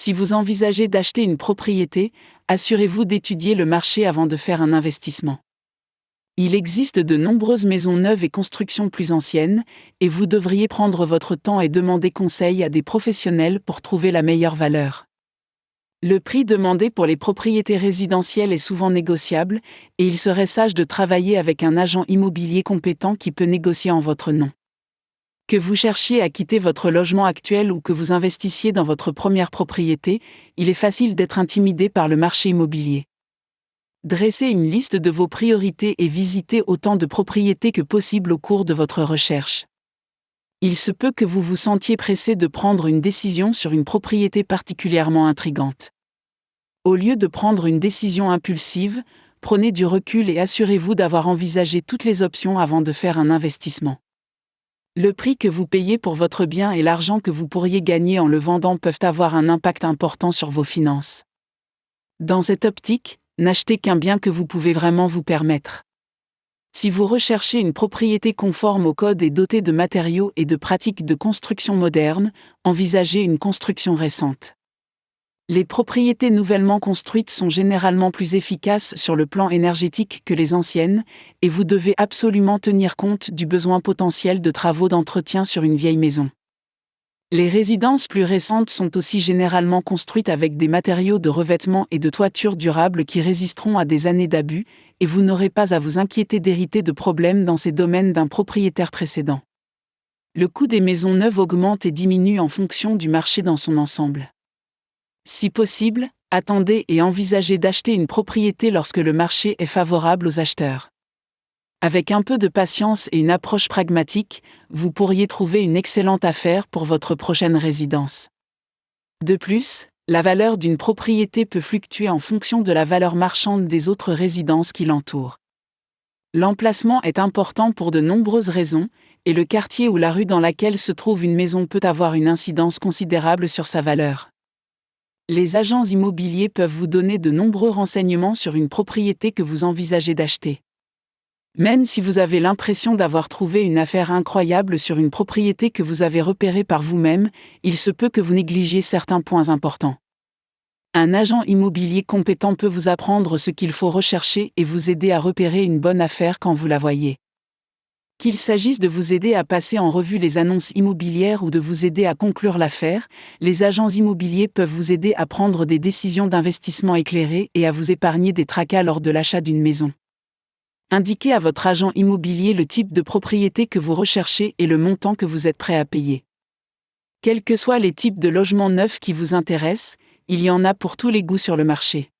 Si vous envisagez d'acheter une propriété, assurez-vous d'étudier le marché avant de faire un investissement. Il existe de nombreuses maisons neuves et constructions plus anciennes, et vous devriez prendre votre temps et demander conseil à des professionnels pour trouver la meilleure valeur. Le prix demandé pour les propriétés résidentielles est souvent négociable, et il serait sage de travailler avec un agent immobilier compétent qui peut négocier en votre nom. Que vous cherchiez à quitter votre logement actuel ou que vous investissiez dans votre première propriété, il est facile d'être intimidé par le marché immobilier. Dressez une liste de vos priorités et visitez autant de propriétés que possible au cours de votre recherche. Il se peut que vous vous sentiez pressé de prendre une décision sur une propriété particulièrement intrigante. Au lieu de prendre une décision impulsive, prenez du recul et assurez-vous d'avoir envisagé toutes les options avant de faire un investissement. Le prix que vous payez pour votre bien et l'argent que vous pourriez gagner en le vendant peuvent avoir un impact important sur vos finances. Dans cette optique, n'achetez qu'un bien que vous pouvez vraiment vous permettre. Si vous recherchez une propriété conforme au code et dotée de matériaux et de pratiques de construction modernes, envisagez une construction récente. Les propriétés nouvellement construites sont généralement plus efficaces sur le plan énergétique que les anciennes, et vous devez absolument tenir compte du besoin potentiel de travaux d'entretien sur une vieille maison. Les résidences plus récentes sont aussi généralement construites avec des matériaux de revêtement et de toiture durables qui résisteront à des années d'abus, et vous n'aurez pas à vous inquiéter d'hériter de problèmes dans ces domaines d'un propriétaire précédent. Le coût des maisons neuves augmente et diminue en fonction du marché dans son ensemble. Si possible, attendez et envisagez d'acheter une propriété lorsque le marché est favorable aux acheteurs. Avec un peu de patience et une approche pragmatique, vous pourriez trouver une excellente affaire pour votre prochaine résidence. De plus, la valeur d'une propriété peut fluctuer en fonction de la valeur marchande des autres résidences qui l'entourent. L'emplacement est important pour de nombreuses raisons, et le quartier ou la rue dans laquelle se trouve une maison peut avoir une incidence considérable sur sa valeur. Les agents immobiliers peuvent vous donner de nombreux renseignements sur une propriété que vous envisagez d'acheter. Même si vous avez l'impression d'avoir trouvé une affaire incroyable sur une propriété que vous avez repérée par vous-même, il se peut que vous négligiez certains points importants. Un agent immobilier compétent peut vous apprendre ce qu'il faut rechercher et vous aider à repérer une bonne affaire quand vous la voyez. Qu'il s'agisse de vous aider à passer en revue les annonces immobilières ou de vous aider à conclure l'affaire, les agents immobiliers peuvent vous aider à prendre des décisions d'investissement éclairées et à vous épargner des tracas lors de l'achat d'une maison. Indiquez à votre agent immobilier le type de propriété que vous recherchez et le montant que vous êtes prêt à payer. Quels que soient les types de logements neufs qui vous intéressent, il y en a pour tous les goûts sur le marché.